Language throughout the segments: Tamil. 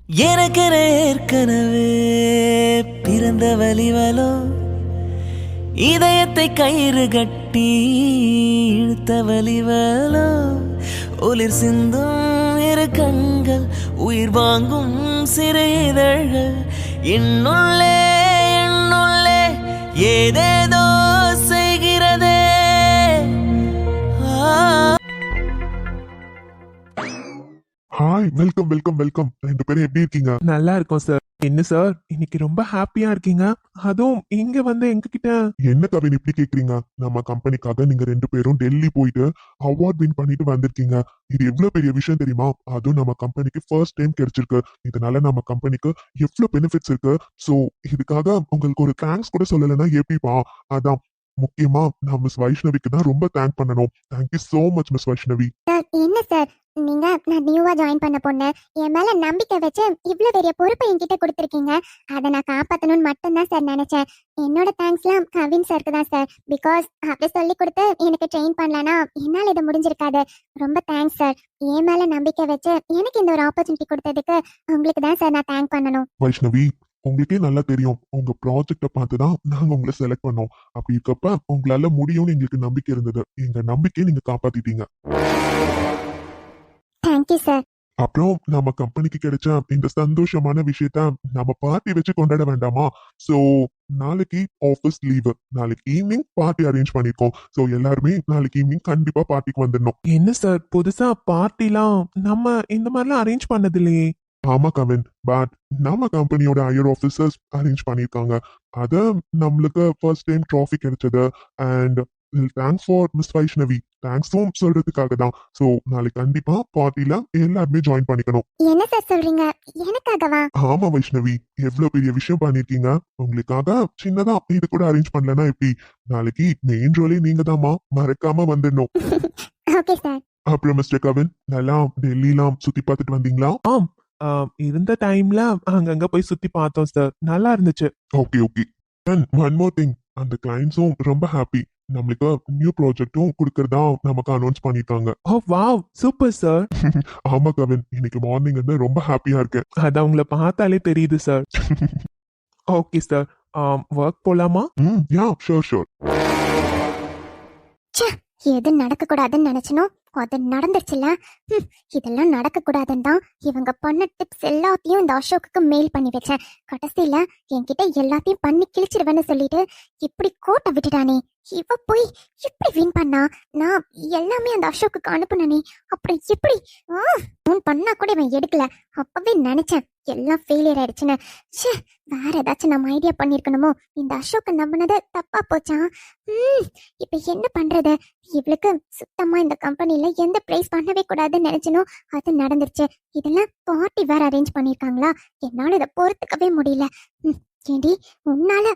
எனக்கென ஏற்கனவே பிறந்த வலிவலோ, இதயத்தை கயிறு கட்டி இழுத்த வலிவலோ, ஒளிர் சிந்தும் இரு கண்கள், உயிர் வாங்கும் சிறு இதழ்கள், என்னுள்ளே என்னுள்ளே ஏதேதோ செய்கிறதே. Hi, welcome welcome welcome. ரெண்டு பேரும் எப்படி இருக்கீங்க? நல்லா இருக்கும் சார். என்ன சார் இன்னைக்கு ரொம்ப ஹாப்பியா இருக்கீங்க? அதுவும் இங்க வந்து எங்ககிட்ட என்ன கவின் இப்படி கேக்குறீங்க? நம்ம கம்பெனிக்காக நீங்க ரெண்டு பேரும் டெல்லி போயிட்டு அவார்ட் வின் பண்ணிட்டு வந்திருக்கீங்க. இது எவ்வளவு பெரிய விஷயம் தெரியுமா? அதுவும் நம்ம கம்பெனிக்கு ஃபர்ஸ்ட் டைம் கிடைச்சிருக்கு. இதனால நம்ம கம்பெனிக்கு எவ்வளவு பெனிஃபிட்ஸ் இருக்கு. சோ இதுக்காக உங்களுக்கு ஒரு தேங்க்ஸ் கூட சொல்லலைன்னா எப்படிப்பா? அதான் முக்கியமா நான் மிஸ் வைஷ்ணவிக்கு தான் ரொம்ப தேங்க் பண்ணணும். Thank you so much miss Vaishnavi. Sir என்ன சார் நீங்க நான் நியூவா ஜாயின் பண்ண பொண்ணு என் மேல நம்பிக்கை வச்சு இவ்வளவு பெரிய பொறுப்பை என்கிட்ட கொடுத்துருக்கீங்க. அதை நான் காப்பாத்தணும்னு மட்டும்தான் சார் நினைச்சேன். என்னோட தேங்க்ஸ்லாம் கவின் சாருக்கு தான் சார். பிகாஸ் அப்படி சொல்லி கொடுத்து எனக்கு ட்ரெயின் பண்ணலனா என்னால இது முடிஞ்சிருக்காது. ரொம்ப தேங்க்ஸ் சார். என் மேல நம்பிக்கை வச்சு எனக்கு இந்த ஒரு ஆப்பர்ச்சுனிட்டி கொடுத்ததுக்கு உங்களுக்கு தான் சார் நான் தேங்க் பண்ணணும். வைஷ்ணவி, உங்களுக்கே நல்லா தெரியும் உங்க ப்ராஜெக்ட பார்த்துதான் நாங்க உங்களை செலக்ட் பண்ணோம். அப்படி இருக்கப்ப உங்களால முடியும்னு எங்களுக்கு நம்பிக்கை இருந்தது. எங்க நம்பிக்கையை நீங்க காப்பாத்திட்டீங்க. Thank you sir. அப்புறம் நம்ம கம்பெனிக்கு கிடைச்ச இந்த சந்தோஷமான விஷயத்த நம்ம பார்ட்டி வச்சு கொண்டாட வேண்டாமா? சோ நாளைக்கு ஆஃபீஸ் லீவு. நாளைக்கு ஈவினிங் பார்ட்டி அரேஞ்ச் பண்ணிருக்கோம். சோ எல்லாருமே நாளைக்கு ஈவினிங் கண்டிப்பா பார்ட்டிக்கு வந்துடணும். என்ன சார் புதுசா பார்ட்டிலாம் நம்ம இந்த மாதிரிலாம் அரேஞ்ச் பண்ணது இல்லையே. ஆமா கவின், பட் நம்ம கம்பெனியோட ஹையர் ஆஃபீஸர்ஸ் அரேஞ்ச் பண்ணிருக்காங்க. அத நம்மளுக்கு ஃபர்ஸ்ட் டைம் ட்ராஃபி கிடைச்சது. And thanks for Miss Vaishnavi. தேங்க்ஸும் சொல்றதுக்காக தான். சோ நாளைக்கு கண்டிப்பா பார்ட்டில எல்லாருமே ஜாயின் பண்ணிக்கணும். என்ன சார் சொல்றீங்க? எனக்காகவா? ஆமா வைஷ்ணவி, எவ்வளவு பெரிய விஷயம் பண்ணிருக்கீங்க. உங்களுக்காக சின்னதா இது கூட அரேஞ்ச் பண்ணலன்னா எப்படி? நாளைக்கு மெயின் ரோலே நீங்க தாமா, மறக்காம வந்துடணும். Okay sir. அப்புறம் மிஸ்டர் கவின், நல்லா டெல்லிலாம் சுத்தி பார்த்துட்டு வந்தீங்களா? ஆம், இருந்த டைம்ல அங்கங்க போய் சுத்தி பார்த்தோம் சார். நல்லா இருந்துச்சு. Okay okay. And one more thing, அந்த கிளைண்ட்ஸும் ரொம்ப ஹாப்பி. நம்மளுக்கு நியூ ப்ராஜெக்டும் கொடுக்கறதா நமக்கு அனௌன்ஸ் பண்ணிட்டாங்க. ஓ வாவ், சூப்பர் சார். ஆமா கவின், இன்னைக்கு மார்னிங் வந்து ரொம்ப ஹாப்பியா இருக்கேன். அது அவங்கள பார்த்தாலே தெரியுது சார். ஓகே சார், ஒர்க் போலாமா? யா ஷோர் ஷோர். எது நடக்க கூடாதுன்னு நினைச்சனோ அது நடந்துருச்சுல. இதெல்லாம் நடக்க கூடாதுன்னு தான் இவங்க பண்ண டிப்ஸ் எல்லாத்தையும் இந்த அசோக்குக்கு மெயில் பண்ணி வச்சேன். கடைசியில என்கிட்ட எல்லாத்தையும் பண்ணி கிழிச்சிருவேன்னு சொல்லிட்டு இப்படி கோட்டை விட்டுட்டானே. இவ போய் இப்படி வின் பண்ணா நான் எல்லாமே அந்த அசோக்குக்கு அனுப்புனே. அப்புறம் எப்படி ஃபோன் பண்ணா கூட இவன் எடுக்கல. அப்பவே நினைச்சேன் எல்லாம் ஃபெயிலியர் ஆயிடுச்சுன்னு. ச்சே, வேற ஏதாச்சும் நம்ம ஐடியா பண்ணிருக்கணுமோ. இந்த அசோக் நம்பினது தப்பா போச்சா? இப்ப என்ன பண்றது? இவளுக்கு சுத்தமா இந்த கம்பெனில எந்த பிரைஸ் பண்ணவே கூடாதுன்னு நினைச்சனோ அது நடந்துருச்சு. இதெல்லாம் பார்ட்டி வேற அரேஞ்ச் பண்ணிருக்காங்களா? என்னால இதை பொறுத்துக்கவே முடியல. ஏண்டி உன்னால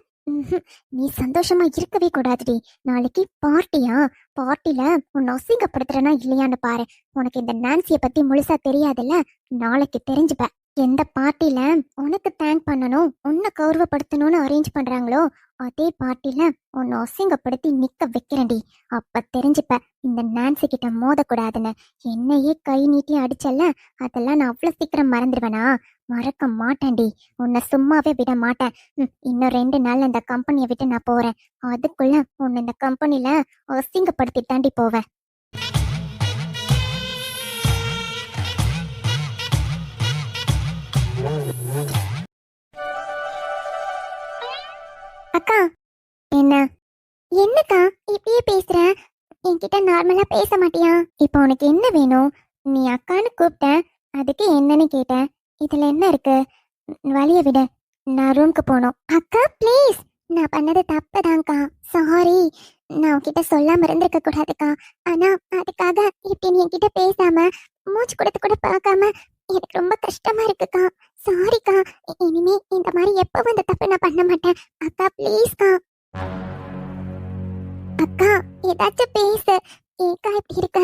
நீ சந்தோஷமா இருக்கவே கூடாதுடி. நாளைக்கு பார்ட்டியா? பார்ட்டில உன்னை அசிங்கப்படுத்துறனா இல்லையான்னு பாரு. உனக்கு இந்த நான்சிய பத்தி முழுசா தெரியாதுல்ல. நாளைக்கு தெரிஞ்சுப்ப. எந்த பார்ட்டில உனக்கு தேங்க் பண்ணணும், உன்னை கௌரவப்படுத்தணும்னு அரேஞ்ச் பண்றாங்களோ அதே பார்ட்டில உன்னை அசிங்கப்படுத்தி நிக்க வைக்கிறேன்டி. அப்ப தெரிஞ்சுப்ப இந்த நான்சி கிட்ட மோதக்கூடாதுன்னு. என்னையே கை நீட்டி அடிச்சல்ல, அதெல்லாம் நான் அவ்வளவு சீக்கிரம் மறந்துடுவேனா? மறக்க மாட்டேன்டி. உன்னை சும்மாவே விட மாட்டேன். இன்னும் 2 நாள்ல இந்த கம்பெனியை விட்டு நான் போறேன். அதுக்குள்ள உன்னை இந்த கம்பெனில அசிங்கப்படுத்தி தாண்டி போவேன். அக்கா, என்ன என்னக்கா இப்படியே பேசுற? என்கிட்ட நார்மலா பேச மாட்டியா? இப்போ உனக்கு என்ன வேணும்? நீ அக்கான்னு கூப்பிட்ட, அதுக்கு என்னன்னு கேட்டேன். இதுல என்ன இருக்கு? வழிய விட, நான் ரூம்க்கு போகணும். அக்கா ப்ளீஸ், நான் பண்ணது தப்புதான்க்கா. சாரி, நான் உன்கிட்ட சொல்லாம இருந்திருக்க கூடாதுக்கா. ஆனா அதுக்காக இப்படி நீ என்கிட்ட பேசாம மூச்சு கொடுத்து கூட பார்க்காம எனக்கு ரொம்ப கஷ்டமா இருக்குக்கா. சாரிக்கா. இனிமே இந்த மாதிரி எப்பவும் இந்த தப்பு நான் பண்ண மாட்டேன். அக்கா ப்ளீஸ்க்கா. அக்கா ஏதாச்சும் பேசு. ஏக்கா இப்படி இருக்க?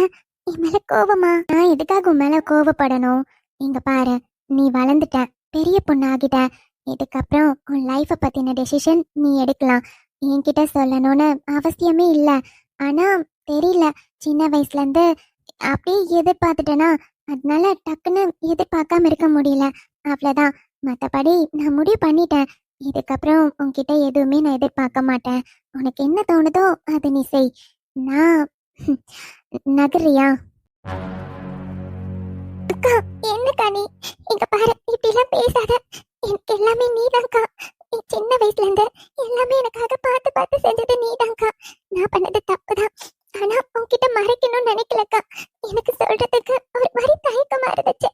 என் மேல கோவமா? நான் எதுக்காக உன் மேல கோவப்படணும்? இங்க பாரு, நீ வளர்ந்துட்ட, பெரிய பொண்ணு ஆகிட்ட. இதுக்கப்புறம் உன் லைஃப பத்தின டெசிஷன் நீ எடுக்கலாம். என்கிட்ட சொல்லணும்னு அவசியமே இல்ல. ஆனா தெரியல, சின்ன வயசுல இருந்து அப்படியே எதிர்பார்த்துட்டேனா அதனால டக்குன்னு எதிர்பார்க்காம இருக்க முடியல. அவ்வளவுதான். மத்தபடி நான் முடிவு பண்ணிட்டேன். இதுக்கப்புறம் உன்கிட்ட எதுவுமே நான் எதிர்பார்க்க மாட்டேன். உனக்கு என்ன தோணுதோ அதை நீ செய். நான் நகரியா? அக்கா, என்னக்கா நீ? இங்க பாரு, இப்படிலாம் பேசாத. எனக்கு எல்லாமே நீதான்க்கா. நீ சின்ன வயசுல இருந்து எல்லாமே எனக்காக பார்த்து பார்த்து செஞ்சது நீதான்க்கா. நான் பண்ணது தப்புதான். ஆனா உன்கிட்ட மறைக்கணும்னு நினைக்கலக்கா. எனக்கு சொல்றதுக்கு ஒரு மாதிரி தயக்கமா இருந்துச்சு.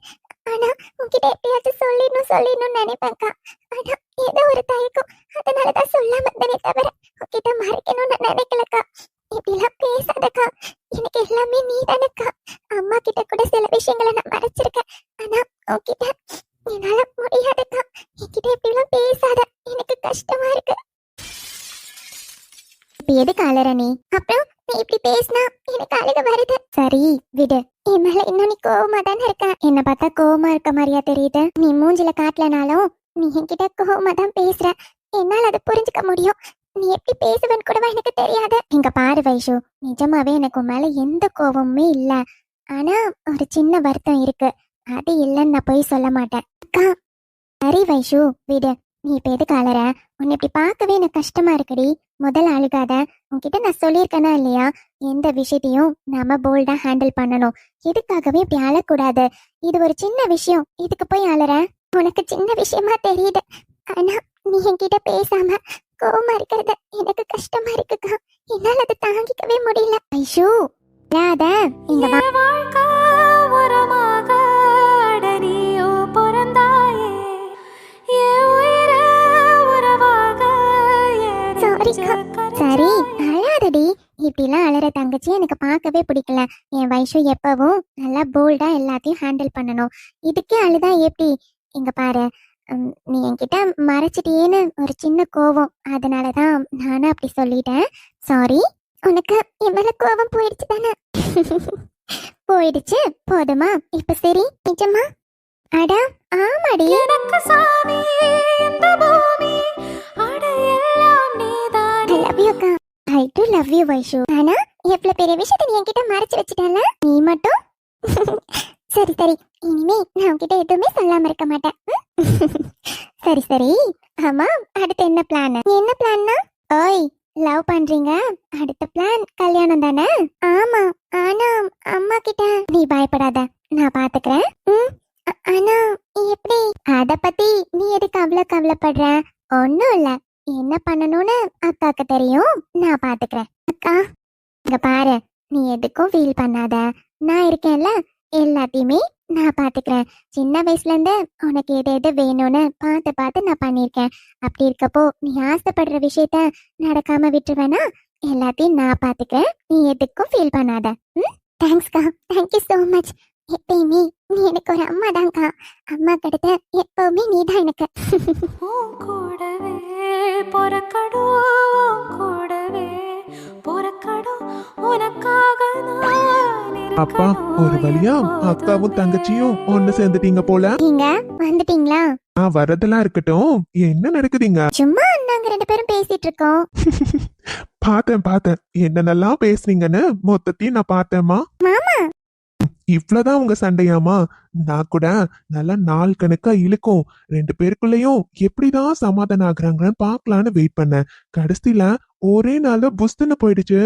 ஆனா உன்கிட்ட எப்படியாச்சும் சொல்லிடணும்னு நினைப்பேன்க்கா. ஆனா ஏதோ ஒரு தயக்கம், அதனாலதான் சொல்லாம இருந்தேனே தவிர உன்கிட்ட மறைக்கணும்னு நினைக்கலக்கா. இப்படிலாம் பேசாதக்கா. எனக்கு எல்லாமே நீதானக்கா. அம்மா கிட்ட கூட சில விஷயங்களை நான் மறைச்சிருக்கேன். ஆனா உன்கிட்ட என்னால முடியாதுக்கா. என்கிட்ட இப்படிலாம் பேசாத, எனக்கு கஷ்டமா இருக்கு. இப்ப எதுக்கு அலற நீ? அப்புறம் நீ இப்படி பேசினா எனக்கு அழுக வருது. சரி விடு. என் மேல இன்னும் நீ கோவமா தானே இருக்க. என்ன பார்த்தா கோவமா இருக்க மாதிரியா தெரியுது? நீ மூஞ்சில காட்டலனாலும் நீ என்கிட்ட கோவமா தான் பேசுற. என்னால அதை புரிஞ்சுக்க முடியும். நீ எப்படி பேசுவேன்னு கூடவா எனக்கு தெரியாது. இங்க பாரு வைஷு, நிஜமாவே எனக்கு உன் மேல எந்த கோவமுமே இல்ல. ஆனா ஒரு சின்ன வருத்தம் இருக்கு. அது இல்லைன்னு நான் போய் சொல்ல மாட்டேன். அக்கா, சரி வைஷு விடு. நீ இப்ப எதுக்கு அலற? உன்னை இப்படி பார்க்கவே எனக்கு கஷ்டமா இருக்குடி. முதல்ல அழுகாத. உன்கிட்ட நான் சொல்லியிருக்கேனா இல்லையா, எந்த விஷயத்தையும் நாம போல்டா ஹேண்டில் பண்ணணும். எதுக்காகவே இப்படி அழக்கூடாது. இது ஒரு சின்ன விஷயம், இதுக்கு போய் அலற? உனக்கு சின்ன விஷயமா தெரியுது. ஆனா நீ என்கிட்ட பேசாம கோவமா இருக்கிறது எனக்கு கஷ்டமா இருக்குக்கா. என்னால அதை தாங்கிக்கவே முடியல. ஐஷு, அழாத. இங்க வா. வாழ்க்கை உரமாக அடனியோ பிறந்தாயே, என் உயிரை உறவாக சாரிக்கா. சரி அழாதடி. இப்படிலாம் அழற தங்கச்சி எனக்கு பார்க்கவே பிடிக்கல. என் வைஷு எப்பவும் நல்லா போல்டா எல்லாத்தையும் ஹேண்டில் பண்ணணும். இதுக்கே அழுதா எப்படி? இங்க பாரு, நீ என்கிட்ட மறைச்சிட்டியேன்னு ஒரு சின்ன கோவம், அதனாலதான் நானும் அப்படி சொல்லிட்டேன். சாரி. உனக்கு என் மேல கோவம் போயிடுச்சு தானே? போயிடுச்சு, போதுமா? இப்ப சரி நிஜமா? அட ஆமாடி. எனக்கு சாமி இந்த பூமி அட எல்லாம் நீதானே. I love you அக்கா. I do love you Vaishu. ஆனா எவ்வளவு பெரிய விஷயத்தை நீ என்கிட்ட மறைச்சு வச்சுட்டல. நீ மட்டும் சரி சரி, இனிமே நான் உன்கிட்ட எதுவுமே சொல்லாம இருக்க மாட்டேன். சரி சரி. ஆமா, அடுத்து என்ன பிளான்? என்ன பிளான்னா? ஓய், லவ் பண்றீங்க, அடுத்த பிளான் கல்யாணம் தானே? ஆமா, ஆனா அம்மா கிட்ட. நீ பயப்படாத, நான் பாத்துக்கிறேன். ஆனா எப்படி? அத பத்தி நீ எதுக்கு அவ்வளவு கவலைப்படுற? ஒண்ணும் இல்ல. என்ன பண்ணணும்னு அக்காக்கு தெரியும், நான் பாத்துக்கிறேன். அக்கா, இங்க பாரு, நீ எதுக்கும் ஃபீல் பண்ணாத. நான் இருக்கேன்ல, எல்லாத்தையுமே நான் பாத்துக்கிறேன். சின்ன வயசுல இருந்து உனக்கு எது எது வேணும்னு பார்த்து பார்த்து நான் பண்ணிருக்கேன். அப்படி இருக்கப்போ நீ ஆசைப்படுற விஷயத்த நடக்காம விட்டுருவேனா? எல்லாத்தையும் நான் பாத்துக்கிறேன். நீ எதுக்கும் ஃபீல் பண்ணாத. தேங்க்ஸ்க்கா. Thank you so much. எப்பயுமே நீ எனக்கு ஒரு அம்மா தான்க்கா. அம்மா கிட்ட எப்பவுமே நீ தான் எனக்கு. உன் கூடவே பொறக்கடும், உன் கூடவே பொறக்கடும், உனக்காக நான் அப்பா, இருக்கணும். ஒரு வழியா அக்காவும் தங்கச்சியும் ஒண்ணு சேர்ந்துட்டீங்க போல. நீங்க வந்துட்டீங்களா? நான் வரதெல்லாம் இருக்கட்டும், என்ன நடக்குதுங்க? சும்மா நாங்க ரெண்டு பேரும் பேசிட்டு இருக்கோம். பார்த்தேன் என்னென்னலாம் பேசுனீங்கன்னு மொத்தத்தையும் நான் பார்த்தேம்மா. மாமா, இவ்வளவுதான் உங்க சண்டையாமா? நான் கூட நல்லா நாள் கணக்கா இழுக்கும், ரெண்டு பேருக்குள்ளயும் எப்படிதான் சமாதானம் ஆகுறாங்கன்னு பாக்கலான்னு வெயிட் பண்ணேன். கடைசியில ஒரே நாள்ல புஸ்துன்னு போயிடுச்சு.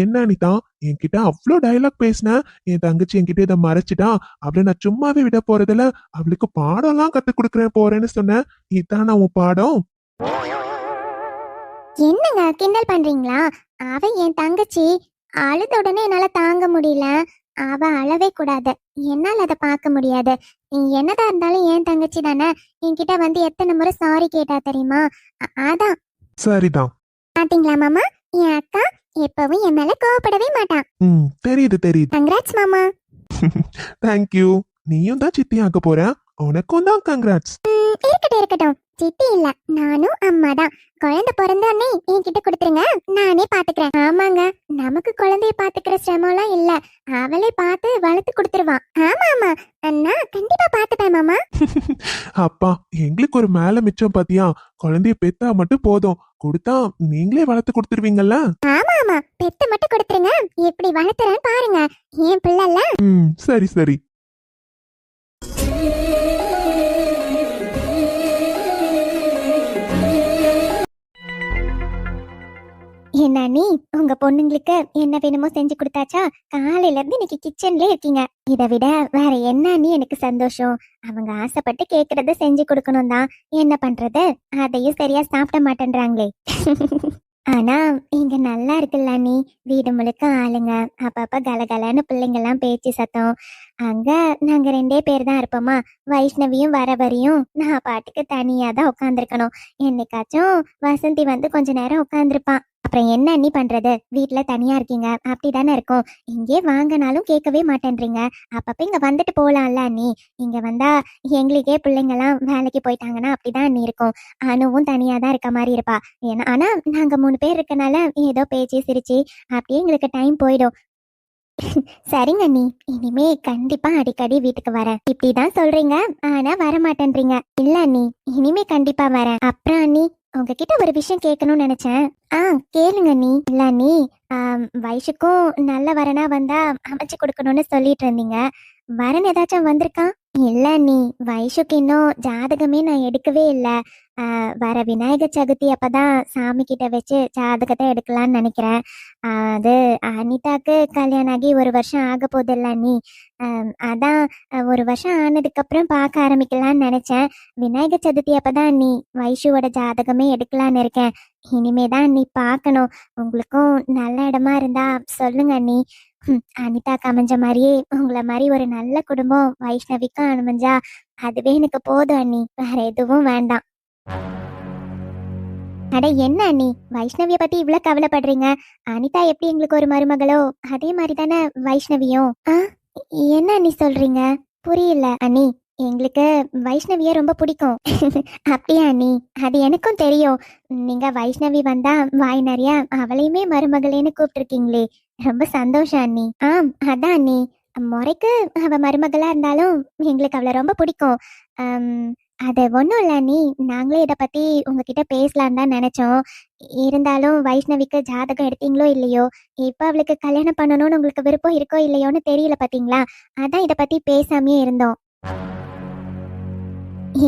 என்ன அனிதா, என்கிட்ட அவ்வளோ டயலாக் பேசின, என் தங்கச்சி என்கிட்ட இதை மறைச்சிட்டா, அவளை நான் சும்மாவே விட போறதில்ல, அவளுக்கு பாடம்லாம் கத்து கொடுக்குறேன் போறேன்னு சொன்னேன். இதான் நான் உன் பாடம். என்னங்க கிண்டல் பண்றீங்களா? அவ என் தங்கச்சி. அழுத உடனே என்னால தாங்க முடியல. அவ அழவே கூடாது, என்னால அதை பார்க்க முடியாது. நீ என்னதான் இருந்தாலும் என் தங்கச்சி தானே. என்கிட்ட வந்து எத்தனை முறை சாரி கேட்டா தெரியுமா? அதான். சரிதான். பாத்தீங்களா மாமா, என் அக்கா எப்பவும் என் மேல கோவப்படவே மாட்டான். தெரியுது. கங்க்ராட்ஸ் மாமா. தேங்க்யூ. நீயும் தான் சித்தி ஆக்க போற, உனக்கும் தான் கங்க்ராட்ஸ். இருக்கட்டும். சித்தி இல்ல, நானும் அம்மா தான். குழந்தை பிறந்தோடனே என்கிட்ட கொடுத்துருங்க, நானே பாத்துக்கிறேன். ஆமாங்க, நமக்கு குழந்தைய பாத்துக்கிற சிரமம்லாம் இல்ல. அவளே பார்த்து வளர்த்து கொடுத்துருவான். ஆமா, நான் கண்டிப்பா பாத்துப்பேன் மாமா. அப்பா, எங்களுக்கு ஒரு மேல மிச்சம் பாத்தியா? குழந்தைய பெத்தா மட்டும் போதும், கொடுத்தா நீங்களே வளர்த்து கொடுத்துருவீங்கல்ல? ஆமா, பெத்து மட்டும் கொடுத்துருங்க, எப்படி வளர்த்துறேன்னு பாருங்க. என் பிள்ளைல. சரி அண்ணி, உங்க பொண்ணுங்களுக்கு என்ன வேணுமோ செஞ்சு கொடுத்தாச்சா? காலையில இருந்து இன்னைக்கு கிச்சன்ல இருக்கீங்க. இதை விட வேற என்ன அண்ணி எனக்கு சந்தோஷம்? அவங்க ஆசைப்பட்டு கேக்குறத செஞ்சு கொடுக்கணும் தான். என்ன பண்றது? அதையும் சரியா சாப்பிட மாட்டேன்றாங்களே. ஆனா இங்க நல்லா இருக்குல்ல அண்ணி. வீடு முழுக்க ஆளுங்க, அப்பப்ப கலகலன்னு பிள்ளைங்க எல்லாம் பேச்சு சத்தம். அங்க நாங்க 2 பேர் தான் இருப்போமா. வைஷ்ணவியும் வரவரையும் நான் பாட்டுக்கு தனியா தான் உட்காந்துருக்கணும். என்னைக்காச்சும் வசந்தி வந்து கொஞ்ச நேரம் உட்காந்துருப்பான். அப்புறம் என்ன அண்ணி பண்றது? வீட்டுல தனியா இருக்கீங்க, அப்படிதானே இருக்கும். இங்கே வாங்கினாலும் கேட்கவே மாட்டேன்றீங்க. அப்பப்ப இங்க வந்துட்டு போலாம்ல அண்ணி. இங்க வந்தா எங்களுக்கே பிள்ளைங்க எல்லாம் வேலைக்கு போயிட்டாங்கன்னா அப்படிதான் அண்ணி இருக்கும். அனுவும் தனியா தான் இருக்க மாதிரி இருப்பா. ஏன்னா ஆனா நாங்க 3 பேர் இருக்கனால ஏதோ பேச்சு சிரிச்சு அப்படியே எங்களுக்கு டைம் போயிடும். சரிங்க அண்ணி, இனிமே கண்டிப்பா அடிக்கடி வீட்டுக்கு வரேன். இப்படிதான் சொல்றீங்க, ஆனா வர மாட்டேன்றீங்க. இல்ல அண்ணி, இனிமே கண்டிப்பா வரேன். அப்புறம் அண்ணி, உங்ககிட்ட ஒரு விஷயம் கேட்கணும்னு நினைச்சேன். கேளுங்க அண்ணி. இல்ல அண்ணி, வயசுக்கும் நல்ல வரனா வந்தா அமைச்சு கொடுக்கணும்னு சொல்லிட்டு இருந்தீங்க. வரன் ஏதாச்சும் வந்திருக்கா? இல்ல அண்ணி, வயசுக்கு இன்னும் ஜாதகமே நான் எடுக்கவே இல்லை. வர விநாயகர் சதுர்த்தி அப்பதான் சாமி கிட்ட வச்சு ஜாதகத்தை எடுக்கலான்னு நினைக்கிறேன். அது அனிதாக்கு கல்யாணம் ஆகி 1 வருஷம் ஆக போதில்ல அண்ணி. அதான் 1 வருஷம் ஆனதுக்கு அப்புறம் பார்க்க ஆரம்பிக்கலான்னு நினைச்சேன். விநாயகர் சதுர்த்தி அப்பதான் அண்ணி வைஷுவோட ஜாதகமே எடுக்கலான்னு இருக்கேன். இனிமேதான் அண்ணி பார்க்கணும். உங்களுக்கும் நல்ல இடமா இருந்தா சொல்லுங்க அண்ணி. அனிதாக்கு அமைஞ்ச மாதிரியே உங்களை மாதிரி ஒரு நல்ல குடும்பம் வைஷ்ணவிக்கும் அமைஞ்சா அதுவே எனக்கு போதும் அண்ணி. வேற எதுவும் வேண்டாம். அட என்ன அண்ணி, வைஷ்ணவிய பத்தி இவ்வளவு கவலைப்படுறீங்க? அனிதா எப்படி எங்களுக்கு ஒரு மருமகளோ அதே மாதிரி தானே வைஷ்ணவியும். என்ன அண்ணி சொல்றீங்க? புரியல அண்ணி. எங்களுக்கு வைஷ்ணவிய ரொம்ப பிடிக்கும். அப்படியா அண்ணி? அது எனக்கும் தெரியும். நீங்க வைஷ்ணவி வந்தா வாய் நிறைய அவளையுமே மருமகளேன்னு கூப்பிட்டுருக்கீங்களே, ரொம்ப சந்தோஷம் அண்ணி. அதான் அண்ணி, முறைக்கு அவ மருமகளா இருந்தாலும் எங்களுக்கு அவளை ரொம்ப பிடிக்கும். அது ஒன்றும் இல்லை அண்ணி, நாங்களே இதை பற்றி உங்ககிட்ட பேசலான்னு தான் நினச்சோம். இருந்தாலும் வைஷ்ணவிக்கு ஜாதகம் எடுத்தீங்களோ இல்லையோ, இப்போ அவளுக்கு கல்யாணம் பண்ணணும்னு உங்களுக்கு விருப்பம் இருக்கோ இல்லையோன்னு தெரியல பார்த்தீங்களா. அதான் இதை பற்றி பேசாமையே இருந்தோம்.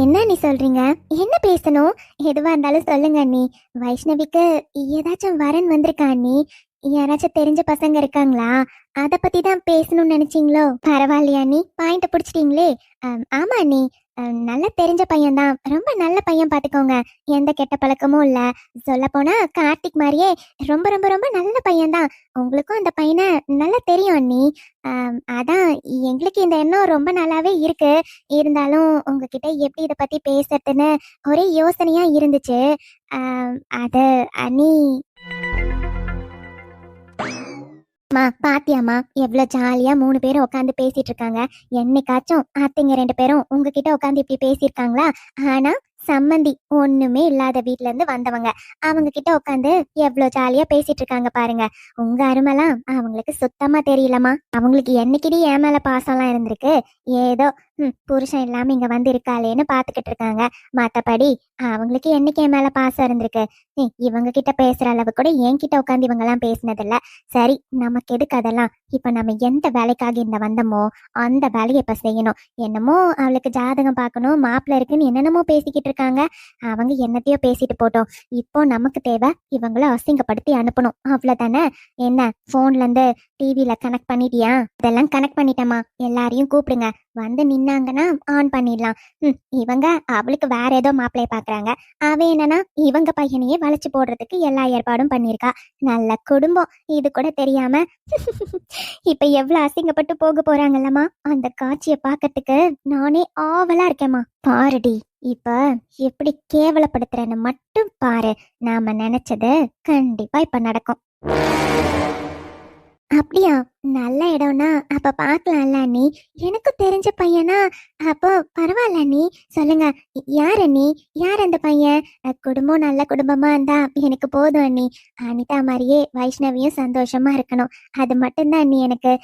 என்ன நீ சொல்றீங்க? என்ன பேசணும்? எதுவா இருந்தாலும் சொல்லுங்க அண்ணி. வைஷ்ணவிக்கு ஏதாச்சும் வரன் வந்திருக்கா அண்ணி? யாராச்சும் தெரிஞ்ச பசங்க இருக்காங்களா? அத பத்தி தான் பேசணும்னு நினைச்சீங்களோ? பரவாயில்லையா அண்ணி, பாயிண்ட் பிடிச்சிட்டீங்களே. ஆமா அண்ணி, நல்ல தெரிஞ்ச பையன்தான். ரொம்ப நல்ல பையன் பாத்துக்கோங்க. எந்த கெட்ட பழக்கமும் இல்ல. சொல்ல போனா கார்த்திக் மாதிரியே ரொம்ப ரொம்ப ரொம்ப நல்ல பையன்தான். உங்களுக்கும் அந்த பையனை நல்லா தெரியும் அண்ணி. அதான் எங்களுக்கு இந்த எண்ணம் ரொம்ப நல்லாவே இருக்கு. இருந்தாலும் உங்ககிட்ட எப்படி இதை பத்தி பேசுறதுன்னு ஒரே யோசனையா இருந்துச்சு. அது அண்ணி. பாத்தியாமா, எவ்வளவு ஜாலியா 3 பேரும் உட்காந்து பேசிட்டு இருக்காங்க. என்னைக்காச்சும் அத்தைங்க 2 பேரும் உங்ககிட்ட உட்காந்து இப்படி பேசியிருக்காங்களா? ஆனா சம்மந்தி ஒண்ணுமே இல்லாத வீட்ல இருந்து வந்தவங்க அவங்க கிட்ட உட்காந்து எவ்வளவு ஜாலியா பேசிட்டு இருக்காங்க பாருங்க. உங்க அருமெல்லாம் அவங்களுக்கு சுத்தமா தெரியலமா. அவங்களுக்கு என்னைக்கிடி என் மேல பாசம்லாம் இருந்திருக்கு. ஏதோ புருஷன் இல்லாம இங்க வந்து இருக்காளேன்னு பாத்துக்கிட்டு இருக்காங்க. மத்தபடி அவங்களுக்கு என்னைக்கு என் மேல பாசம் இருந்திருக்கு? இவங்க கிட்ட பேசுற அளவு கூட என்கிட்ட உட்காந்து இவங்க எல்லாம் பேசினதில்ல. சரி, நமக்கு எதுக்கு அதெல்லாம்? இப்ப நம்ம எந்த வேலைக்காக இந்த வந்தோமோ அந்த வேலையை இப்ப செய்யணும். என்னமோ அவளுக்கு ஜாதகம் பார்க்கணும், மாப்பிள்ள இருக்குன்னு என்னென்னமோ பேசிக்கிட்டு இருக்காங்க. அவங்க என்னத்தையோ பேசிட்டு போட்டோம். இப்போ நமக்கு தேவை இவங்கள அசிங்கப்படுத்தி அனுப்பணும், அவ்வளவுதானே. என்ன போன்ல இருந்து டிவில கனெக்ட் பண்ணிட்டியா? இதெல்லாம் கனெக்ட் பண்ணிட்டேமா. எல்லாரையும் கூப்பிடுங்க, வந்து நின்னாங்கன்னா ஆன் பண்ணிடலாம். இவங்க அவளுக்கு வேற ஏதோ மாப்பிள்ளைய பாக்குறாங்க. அவ என்னன்னா இவங்க பையனையே வளைச்சு போடுறதுக்கு எல்லா ஏற்பாடும் பண்ணிருக்கா. நல்ல குடும்பம், இது கூட தெரியாம இப்ப எவ்வளவு அசிங்கப்பட்டு போக போறாங்கல்லம்மா. அந்த காட்சியை பாக்கிறதுக்கு நானே ஆவலா இருக்கேம்மா. பாருடி, இப்ப எப்படி கேவலப்படுத்துறேன்னு மட்டும் பாரு. நாம நினைச்சது கண்டிப்பா இப்ப நடக்கும். அப்படியா? நல்ல இடம்னா அப்ப பாக்கலாம்ல அண்ணி. எனக்கு தெரிஞ்ச பையனா அப்போ பரவாயில்ல அண்ணி. சொல்லுங்க, யார் அண்ணி? யார் அந்த பையன்? குடும்பம் நல்ல குடும்பமா இருந்தா எனக்கு போதும் அண்ணி. அனிதா மாதிரியே வைஷ்ணவியும் சந்தோஷமா இருக்கணும், அது மட்டும்தான் அண்ணி எனக்கு.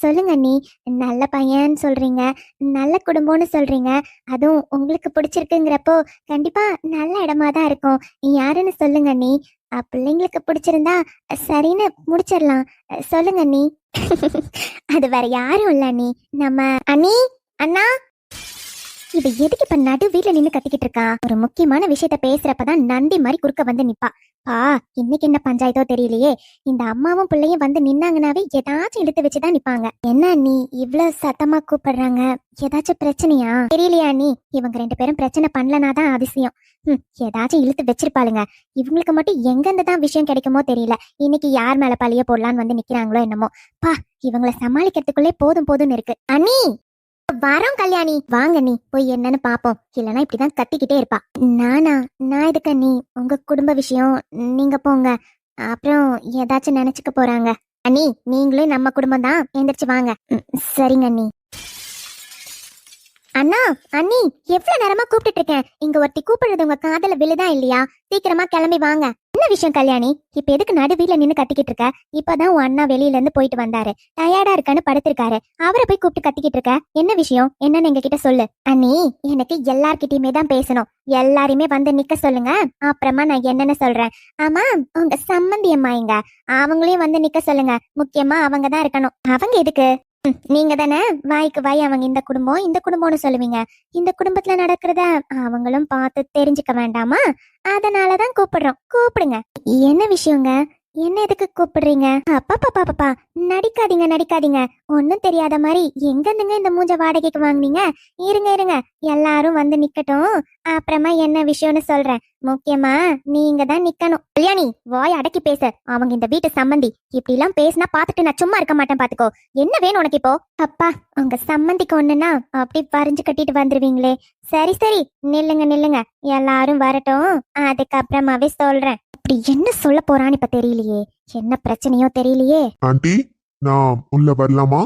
சொல்லுங்க அண்ணி, நல்ல பையன் சொல்றீங்க, நல்ல குடும்பம்னு சொல்றீங்க. அதுவும் உங்களுக்கு பிடிச்சிருக்குங்கிறப்போ கண்டிப்பா நல்ல இடமா தான் இருக்கும். யாருன்னு சொல்லுங்க அண்ணி. பிள்ளைங்களுக்கு பிடிச்சிருந்தா சரின்னு முடிச்சிடலாம். சொல்லுங்க அண்ணி. அது வேற யாரும் இல்ல அண்ணி, நம்ம அண்ணி. அண்ணா, இவ எதுக்கு இப்ப நடு வீட்ல நின்னு கத்திக்கிட்டு இருக்கா? ஒரு முக்கியமான விஷயத்த பேசுறப்பதான் நந்தி மாதிரி குறுக்க வந்து நிப்பா. இன்னைக்கு என்ன பஞ்சாயத்தோ தெரியலையே. இந்த அம்மாவும் பிள்ளையும் வந்து நின்னாங்கனாவே ஏதாச்சும் இழுத்து வச்சுதான் நிப்பாங்க. என்ன நீ இவ்வளவு சத்தமா கூப்பிடுறாங்க? ஏதாச்சும் பிரச்சனையா? தெரியலையா நீ? இவங்க 2 பேரும் பிரச்சனை பண்ணலனாதான் அதிசயம். ஏதாச்சும் இழுத்து வச்சிருப்பாளுங்க. இவங்களுக்கு மட்டும் எங்கிருந்து தான் விஷயம் கிடைக்குமோ தெரியல. இன்னைக்கு யார் மேல பழிய போடலான்னு வந்து நிக்கிறாங்களோ என்னமோ. இவங்களை சமாளிக்கிறதுக்குள்ளே போதும் போதும்னு இருக்கு. அண்ணி வரோம் கல்யாணி, வாங்க நீ போய் என்னன்னு பாப்போம். இல்லனா இப்படிதான் கத்திக்கிட்டே இருப்பா. நான் எதுக்கு அண்ணி? உங்க குடும்ப விஷயம், நீங்க போங்க. அப்புறம் ஏதாச்சும் நினைச்சுக்க போறாங்க. அண்ணி நீங்களும் நம்ம குடும்பம் தான், எந்திரிச்சு வாங்க. சரிங்க அண்ணி. அண்ணா அண்ணி, எவ்வளவு நேரமா கூப்பிட்டு இருக்கேன். இங்க ஒருத்தி கூப்பிடுறது உங்க காதல விழுதா இல்லையா? சீக்கிரமா கிளம்பி வாங்க. என்ன விஷயம் கல்யாணி? இப்ப எதுக்கு நடுவீல நின்னு கத்திக்கிட்டு இருக்க? இப்பதான் உன் அண்ணா வெளியில இருந்து போயிட்டு வந்தாரு, டயர்டா இருக்கான்னு படுத்திருக்காரு. அவரை போய் கூப்பிட்டு கத்திக்கிட்டு இருக்க. என்ன விஷயம்? என்னன்னு எங்க கிட்ட சொல்லு. அண்ணி எனக்கு எல்லார்கிட்டயுமே தான் பேசணும். எல்லாருமே வந்து நிக்க சொல்லுங்க, அப்புறமா நான் என்னன்னு சொல்றேன். ஆமா, உங்க சம்மந்தி அம்மா இங்க, அவங்களையும் வந்து நிக்க சொல்லுங்க. முக்கியமா அவங்க தான் இருக்கணும். அவங்க எதுக்கு? நீங்க தானே வாய்க்கு வாய் அவங்க இந்த குடும்பம்னு சொல்லுவீங்க. இந்த குடும்பத்துல நடக்கிறத அவங்களும் பார்த்து தெரிஞ்சுக்க வேண்டாமா? அதனாலதான் கூப்பிடுறோம். கூப்பிடுங்க. என்ன விஷயங்க? என்ன எதுக்கு கூப்பிடுறீங்க? அப்பா நடிக்காதீங்க. ஒன்னும் தெரியாத மாதிரி எங்கிருந்துங்க இந்த மூஞ்ச வாடகைக்கு வாங்குனீங்க? இருங்க எல்லாரும் வந்து நிக்கட்டும், அப்புறமா என்ன விஷயம்னு சொல்றேன். முக்கியமா நீங்க தான் நிக்கணும். கல்யாணி வாய் அடக்கி பேச. அவங்க இந்த வீட்டு சம்மந்தி. இப்படி எல்லாம் பேசினா பாத்துட்டு நான் சும்மா இருக்க மாட்டேன், பாத்துக்கோ. என்ன வேணும் உனக்கு இப்போ? அப்பா உங்க சம்மந்திக்கு ஒண்ணுன்னா அப்படி பறிஞ்சு கட்டிட்டு வந்துருவீங்களே. சரி நில்லுங்க, எல்லாரும் வரட்டும், அதுக்கப்புறமாவே சொல்றேன். அப்படி என்ன சொல்ல போறான்னு இப்ப தெரியலையே. என்ன பிரச்சனையோ தெரியலையே. ஆண்டி நான் உள்ள வரலாமா?